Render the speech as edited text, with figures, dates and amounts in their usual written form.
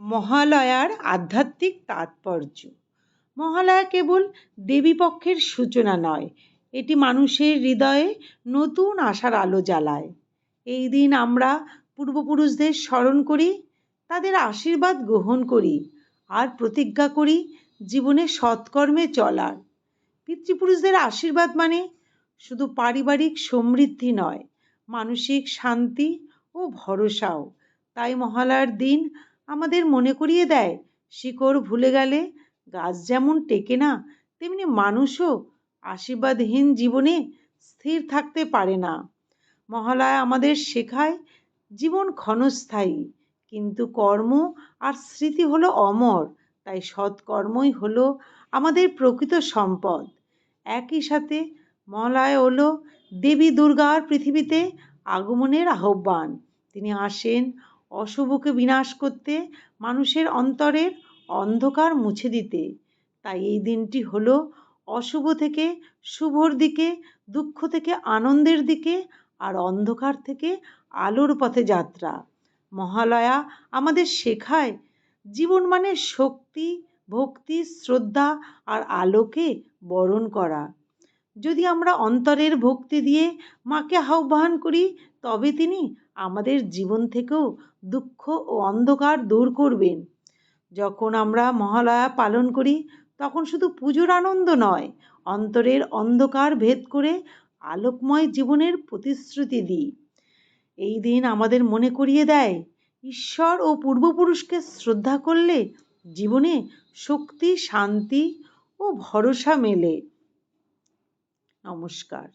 মহালয়ার আধ্যাত্মিক তাৎপর্য। মহালয়া কেবল দেবীপক্ষের সূচনা নয়, এটি মানুষের হৃদয়ে নতুন আশার আলো জ্বালায়। এই দিন আমরা পূর্বপুরুষদের স্মরণ করি, তাদের আশীর্বাদ গ্রহণ করি আর প্রতিজ্ঞা করি জীবনে সৎকর্মে চলার। পিতৃপুরুষদের আশীর্বাদ মানে শুধু পারিবারিক সমৃদ্ধি নয়, মানসিক শান্তি ও ভরসাও। তাই মহালয়ার দিন আমাদের মনে করিয়ে দেয়, শিকড় ভুলে গেলে গাছ যেমন টেকে না, তেমনি মানুষও আশীর্বাদহীন জীবনে স্থির থাকতে পারে না। মহালয়া আমাদের শেখায় জীবন ক্ষণস্থায়ী, কিন্তু কর্ম আর স্মৃতি হলো অমর। তাই সৎকর্মই হলো আমাদের প্রকৃত সম্পদ। একই সাথে মহালয়া হলো দেবী দুর্গার পৃথিবীতে আগমনের আহ্বান। তিনি আসেন অশুভকে বিনাশ করতে, মানুষের অন্তরের অন্ধকার মুছে দিতে। তাই এই দিনটি হলো অশুভ থেকে শুভর দিকে, দুঃখ থেকে আনন্দের দিকে, আর অন্ধকার থেকে আলোর পথে যাত্রা। মহালয়া আমাদের শেখায় জীবন মানে শক্তি, ভক্তি, শ্রদ্ধা আর আলোকে বরণ করা। যদি আমরা অন্তরের ভক্তি দিয়ে মাকে আহ্বান করি, তবে তিনি আমাদের জীবন থেকেও দুঃখ ও অন্ধকার দূর করবেন। যখন আমরা মহালয়া পালন করি, তখন শুধু পুজোর আনন্দ নয়, অন্তরের অন্ধকার ভেদ করে আলোকময় জীবনের প্রতিশ্রুতি দিই। এই দিন আমাদের মনে করিয়ে দেয়, ঈশ্বর ও পূর্বপুরুষকে শ্রদ্ধা করলে জীবনে শক্তি, শান্তি ও ভরসা মেলে। নমস্কার।